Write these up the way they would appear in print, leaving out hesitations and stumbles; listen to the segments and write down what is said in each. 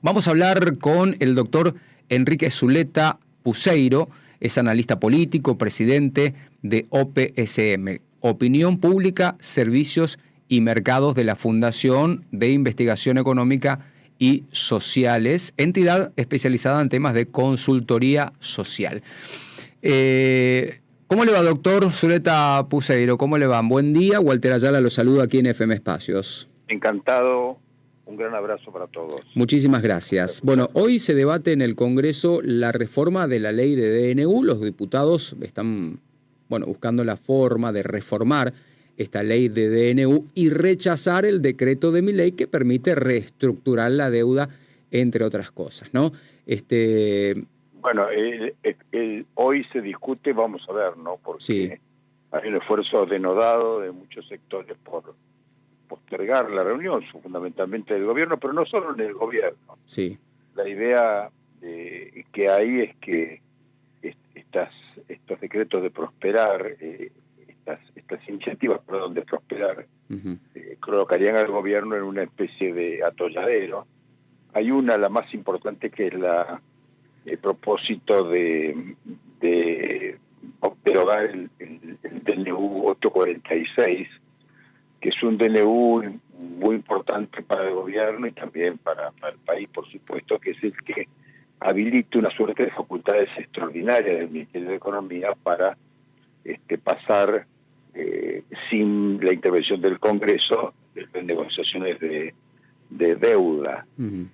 Vamos a hablar con el doctor Enrique Zuleta Puceiro, es analista político, presidente de OPSM, Opinión Pública, Servicios y Mercados de la Fundación de Investigación Económica y Sociales, entidad especializada en temas de consultoría social. ¿Cómo le va, doctor Zuleta Puceiro? ¿Cómo le va? Buen día. Walter Ayala lo saluda aquí en FM Espacios. Encantado. Un gran abrazo para todos. Muchísimas gracias. Bueno, hoy se debate en el Congreso la reforma de la ley de DNU. Los diputados están, buscando la forma de reformar esta ley de DNU y rechazar el decreto de Milei que permite reestructurar la deuda, entre otras cosas, ¿no? Bueno, hoy se discute, vamos a ver, ¿no? Porque sí, hay un esfuerzo denodado de muchos sectores por postergar la reunión, fundamentalmente del gobierno, pero no solo en el gobierno. Sí. La idea que hay es que estos decretos de prosperar, estas iniciativas, de prosperar, colocarían al gobierno en una especie de atolladero. Hay una, la más importante, que es el propósito de derogar el DNU 846, que es un DNU muy importante para el gobierno y también para el país, por supuesto, que es el que habilita una suerte de facultades extraordinarias del Ministerio de Economía para pasar sin la intervención del Congreso de negociaciones de deuda.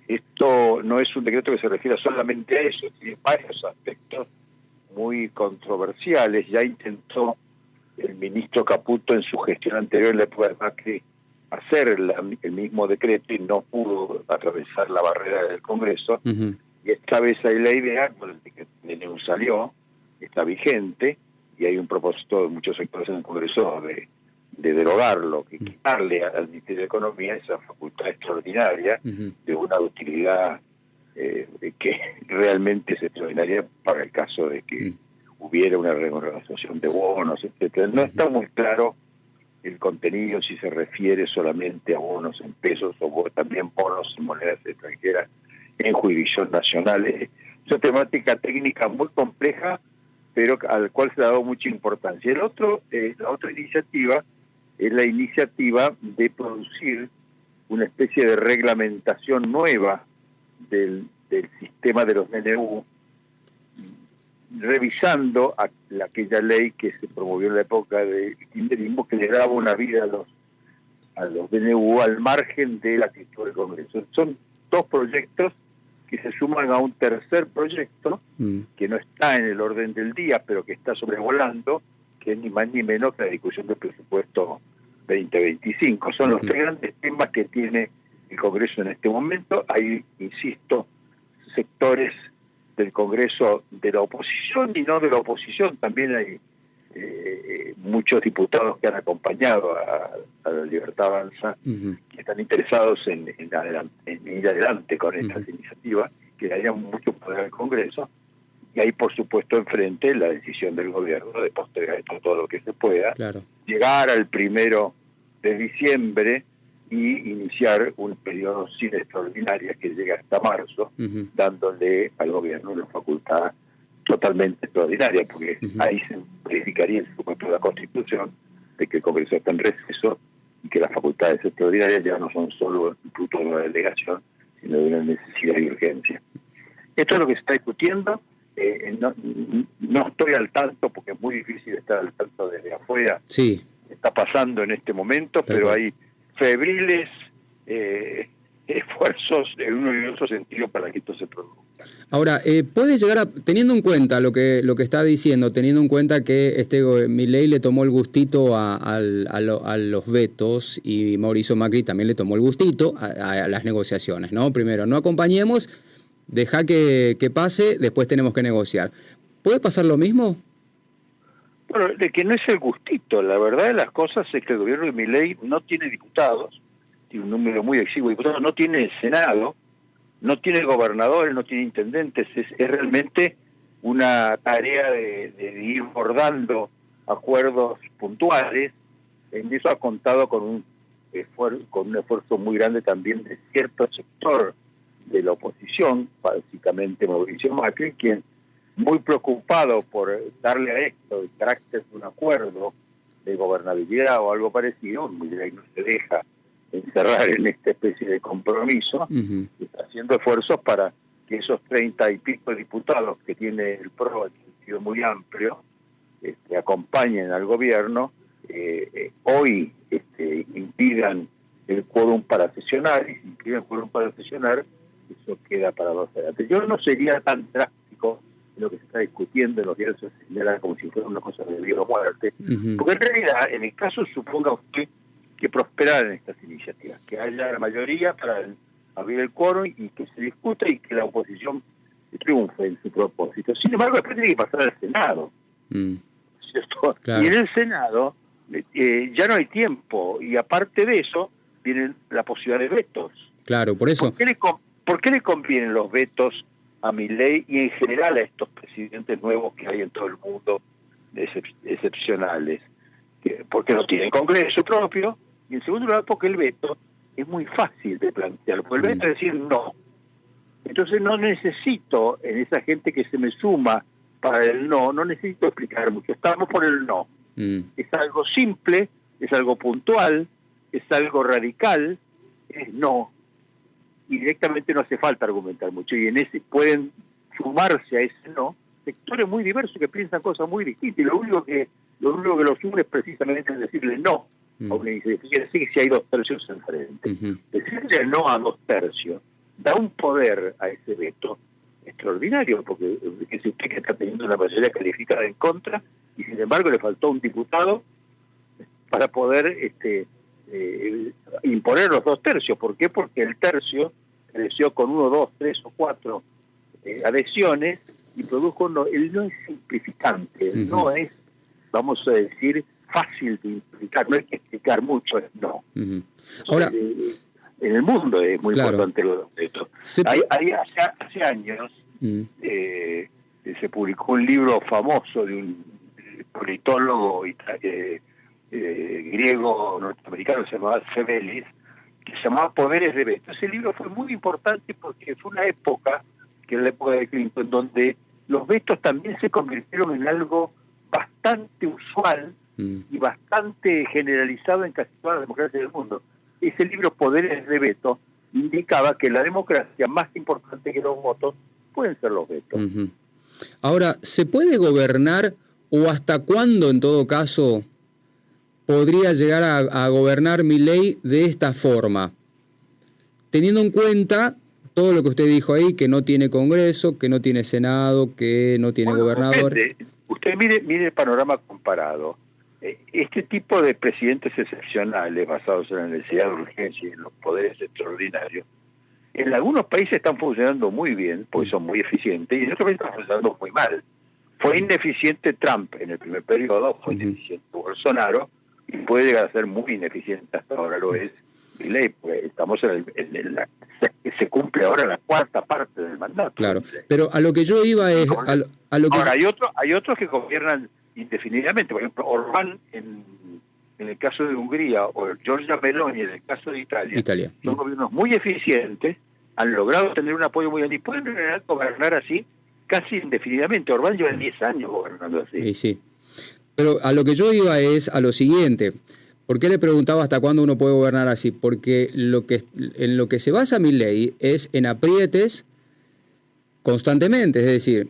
Esto no es un decreto que se refiera solamente a eso, tiene varios aspectos muy controversiales. Ya intentó el ministro Caputo en su gestión anterior, en la época de Macri, hacer el mismo decreto y no pudo atravesar la barrera del Congreso. Y esta vez hay la idea, el decreto salió, está vigente, y hay un propósito de muchos sectores en el Congreso de derogarlo, que quitarle al Ministerio de Economía esa facultad extraordinaria de una utilidad que realmente es extraordinaria para el caso de que hubiera una renegociación de bonos, etcétera. No está muy claro el contenido, si se refiere solamente a bonos en pesos o también bonos en monedas extranjeras en jurisdicción nacional. Es una temática técnica muy compleja, pero al cual se ha dado mucha importancia. La otra iniciativa es la iniciativa de producir una especie de reglamentación nueva del sistema de los DNU, revisando aquella ley que se promovió en la época del kirchnerismo, que le daba una vida a los DNU al margen de la actitud del Congreso. Son dos proyectos que se suman a un tercer proyecto que no está en el orden del día, pero que está sobrevolando, que es ni más ni menos que la discusión del presupuesto 2025. Son los tres grandes temas que tiene el Congreso en este momento. Hay, insisto, sectores del Congreso de la oposición y no de la oposición. También hay muchos diputados que han acompañado a la Libertad Avanza, que están interesados en ir adelante con estas iniciativas, que darían mucho poder al Congreso. Y hay, por supuesto, enfrente la decisión del gobierno de postergar esto todo lo que se pueda, llegar al 1 de diciembre y iniciar un periodo sin extraordinarias que llega hasta marzo, dándole al gobierno una facultad totalmente extraordinaria, porque ahí se verificaría el supuesto de la Constitución de que el Congreso está en receso y que las facultades extraordinarias ya no son solo el fruto de una delegación, sino de una necesidad y urgencia. Esto es lo que se está discutiendo. No estoy al tanto, porque es muy difícil estar al tanto desde afuera. Sí. Está pasando en este momento, pero hay febriles esfuerzos en uno y otro sentido para que esto se produzca. Ahora, puede llegar teniendo en cuenta lo que está diciendo, teniendo en cuenta que Milei le tomó el gustito a los vetos y Mauricio Macri también le tomó el gustito a las negociaciones, ¿no? Primero, no acompañemos, deja que pase, después tenemos que negociar. ¿Puede pasar lo mismo? Bueno, de que no es el gustito. La verdad de las cosas es que el gobierno de Milei no tiene diputados, tiene un número muy exiguo de diputados, no tiene Senado, no tiene gobernadores, no tiene intendentes. Es realmente una tarea de ir bordando acuerdos puntuales. En eso ha contado con un esfuerzo muy grande también de cierto sector de la oposición, básicamente Mauricio Macri, quien, muy preocupado por darle a esto el carácter de un acuerdo de gobernabilidad o algo parecido, Milei no se deja encerrar en esta especie de compromiso, está haciendo esfuerzos para que esos 30 y pico diputados que tiene el PRO, en sentido muy amplio, acompañen al gobierno, hoy impidan el quórum para sesionar, y si impiden el quórum para sesionar, eso queda para los adelante. Yo no sería tan drástico en lo que se está discutiendo en los días se señala como si fuera una cosa de vida o muerte, porque en realidad, en el caso, suponga usted que prosperaran estas iniciativas, que haya la mayoría para abrir el quórum y que se discuta y que la oposición triunfe en su propósito. Sin embargo, después tiene que pasar al Senado. ¿Cierto? Claro. Y en el Senado ya no hay tiempo, y aparte de eso viene la posibilidad de vetos. Claro, por eso. ¿Por qué le convienen los vetos a Milei y en general a estos presidentes nuevos que hay en todo el mundo, excepcionales? Porque no tienen Congreso propio, y en segundo lugar porque el veto es muy fácil de plantear, porque el veto es decir no. Entonces no necesito, en esa gente que se me suma para el no necesito explicar mucho, estamos por el no. Es algo simple, es algo puntual, es algo radical, es no. Y directamente no hace falta argumentar mucho, y en ese pueden sumarse a ese no sectores muy diversos que piensan cosas muy distintas, y lo único que los une es precisamente decirle no a una iniciativa. Quiere decir que si hay 2 tercios enfrente. Decirle no a 2 tercios da un poder a ese veto extraordinario, porque es usted que está teniendo una mayoría calificada en contra, y sin embargo le faltó un diputado para poder imponer los 2 tercios. ¿Por qué? Porque el tercio creció con 1, 2, 3 o 4 adhesiones y produjo el no es simplificante, el no es, vamos a decir, fácil de explicar, no hay que explicar mucho, es no. Ahora, en el mundo es muy importante esto. Hace años se publicó un libro famoso de un politólogo griego norteamericano, se llamaba Sebelis, que se llamaba Poderes de Veto. Ese libro fue muy importante porque fue una época, que es la época de Clinton, donde los vetos también se convirtieron en algo bastante usual y bastante generalizado en casi todas las democracias del mundo. Ese libro, Poderes de Veto, indicaba que la democracia, más importante que los votos, pueden ser los vetos. Ahora, ¿se puede gobernar o hasta cuándo, en todo caso, podría llegar a gobernar Milei de esta forma? Teniendo en cuenta todo lo que usted dijo ahí, que no tiene Congreso, que no tiene Senado, que no tiene gobernador. Usted mire el panorama comparado. Este tipo de presidentes excepcionales basados en la necesidad de urgencia y en los poderes extraordinarios, en algunos países están funcionando muy bien, porque son muy eficientes, y en otros países están funcionando muy mal. Fue ineficiente Trump en el primer periodo, fue ineficiente Bolsonaro, y puede llegar a ser muy ineficiente hasta ahora lo es Milei, pues estamos se cumple ahora la 4ª parte del mandato. Claro, pero a lo que yo iba es... Ahora, hay otros que gobiernan indefinidamente, por ejemplo, Orbán en el caso de Hungría, o Giorgia Meloni en el caso de Italia. Son gobiernos muy eficientes, han logrado tener un apoyo muy grande, y pueden gobernar así casi indefinidamente. Orbán lleva 10 años gobernando así. Sí. Pero a lo que yo iba es a lo siguiente. ¿Por qué le preguntaba hasta cuándo uno puede gobernar así? Porque en lo que se basa Milei es en aprietes constantemente. Es decir,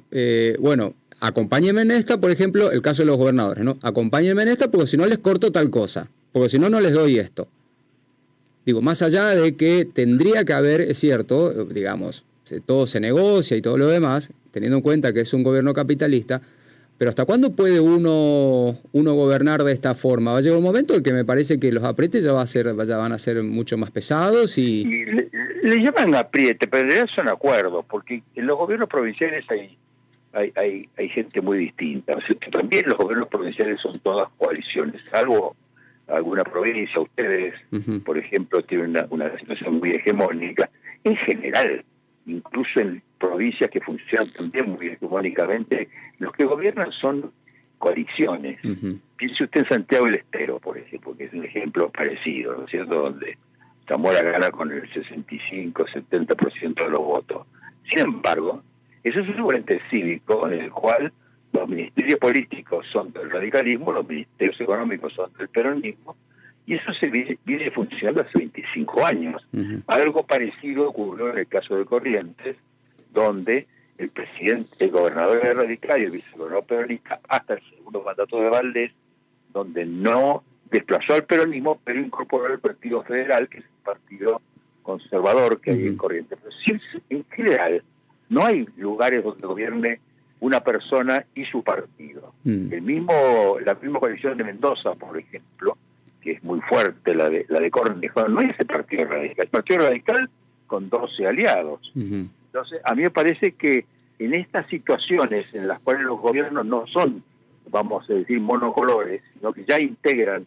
acompáñenme en esta, por ejemplo, el caso de los gobernadores, ¿no? Acompáñenme en esta porque si no les corto tal cosa, porque si no, no les doy esto. Digo, más allá de que tendría que haber, es cierto, digamos, todo se negocia y todo lo demás, teniendo en cuenta que es un gobierno capitalista, pero ¿hasta cuándo puede uno gobernar de esta forma? Va a llegar un momento en que me parece que los aprietes ya van a ser mucho más pesados y le llaman apriete, pero en realidad son acuerdos, porque en los gobiernos provinciales hay gente muy distinta. O sea, que también los gobiernos provinciales son todas coaliciones, salvo alguna provincia. Ustedes, por ejemplo, tienen una situación muy hegemónica. En general, incluso en provincias que funcionan también muy hegemónicamente, los que gobiernan son coaliciones. Piense usted en Santiago del Estero, por ejemplo, que es un ejemplo parecido, ¿no es cierto?, donde Zamora gana con el 65-70% de los votos. Sin embargo, eso es un frente cívico en el cual los ministerios políticos son del radicalismo, los ministerios económicos son del peronismo, y eso se viene funcionando hace 25 años. Algo parecido ocurrió en el caso de Corrientes, donde el gobernador era radical y el vicegobernador peronista, hasta el segundo mandato de Valdés, donde no desplazó al peronismo, pero incorporó al Partido Federal, que es el partido conservador que hay en Corrientes. Pero sí, en general, no hay lugares donde gobierne una persona y su partido. La misma coalición de Mendoza, por ejemplo, que es muy fuerte, la de Cornejo, no es el Partido Radical. El Partido Radical con 12 aliados. Entonces, a mí me parece que en estas situaciones en las cuales los gobiernos no son, vamos a decir, monocolores, sino que ya integran,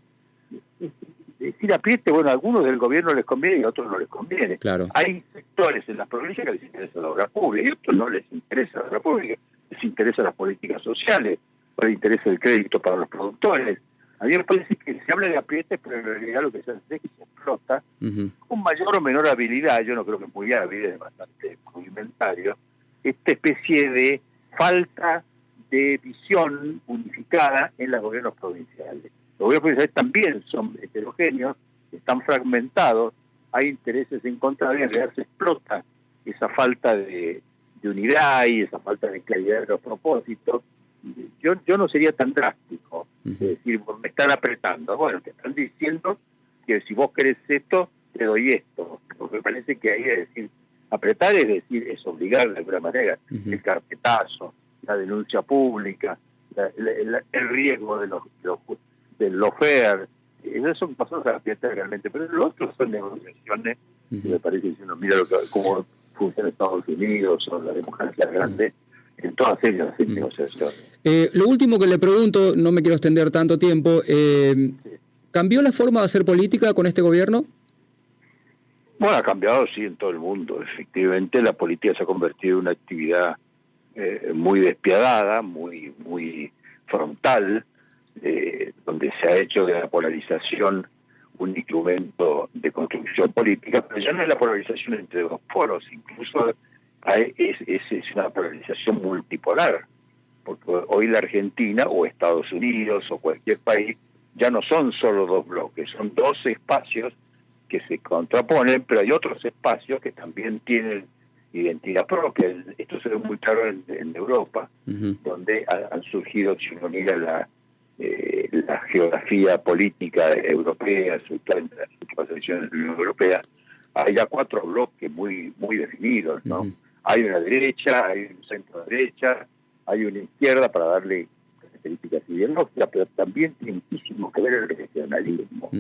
decir apriete, bueno, a algunos del gobierno les conviene y a otros no les conviene. Claro. Hay sectores en las provincias que les interesa la obra pública y a otros no les interesa la obra pública, les interesa las políticas sociales, o les interesa el crédito para los productores. A mí me parece que se habla de apriete, pero en realidad lo que se hace es que se explota con mayor o menor habilidad, yo no creo que muy hábil, es bastante rudimentario, esta especie de falta de visión unificada en los gobiernos provinciales. Los gobiernos provinciales también son heterogéneos, están fragmentados, hay intereses encontrados y en realidad se explota esa falta de unidad y esa falta de claridad de los propósitos. Yo no sería tan drástico, es decir, me están apretando. Bueno, te están diciendo que si vos querés esto, te doy esto. Porque me parece que ahí es decir, apretar es decir, es obligar de alguna manera, el carpetazo, la denuncia pública, el riesgo de los fair. Esas son pasos a apretar realmente, pero los otros son negociaciones, y me parece que si uno mira cómo funciona Estados Unidos o la democracia grande, en todas ellas hay negociaciones. Lo último que le pregunto, no me quiero extender tanto tiempo, ¿cambió la forma de hacer política con este gobierno? Bueno, ha cambiado, sí, en todo el mundo. Efectivamente, la política se ha convertido en una actividad muy despiadada, muy frontal, donde se ha hecho de la polarización un instrumento de construcción política, pero ya no es la polarización entre dos polos, incluso es una polarización multipolar, porque hoy la Argentina o Estados Unidos o cualquier país ya no son solo dos bloques, son dos espacios que se contraponen, pero hay otros espacios que también tienen identidad propia. Esto se ve muy claro en Europa, donde han surgido, si uno mira la geografía política europea, sobre todo en las últimas elecciones de la Unión Europea, hay ya cuatro bloques muy definidos, ¿no? Hay una derecha, hay un centro derecha, hay una izquierda para darle características ideológicas, pero también tiene muchísimo que ver el regionalismo.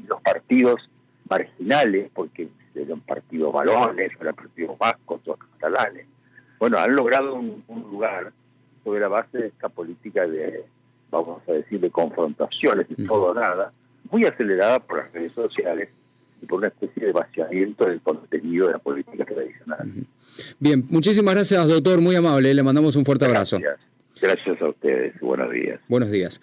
Los partidos marginales, porque eran partidos varones, eran partidos vascos o catalanes, bueno, han logrado un lugar sobre la base de esta política de, vamos a decir, de confrontaciones, de todo o nada, muy acelerada por las redes sociales y por una especie de vaciamiento del contenido de la política tradicional. Bien, muchísimas gracias, doctor, muy amable, le mandamos un fuerte abrazo. Gracias a ustedes, buenos días. Buenos días.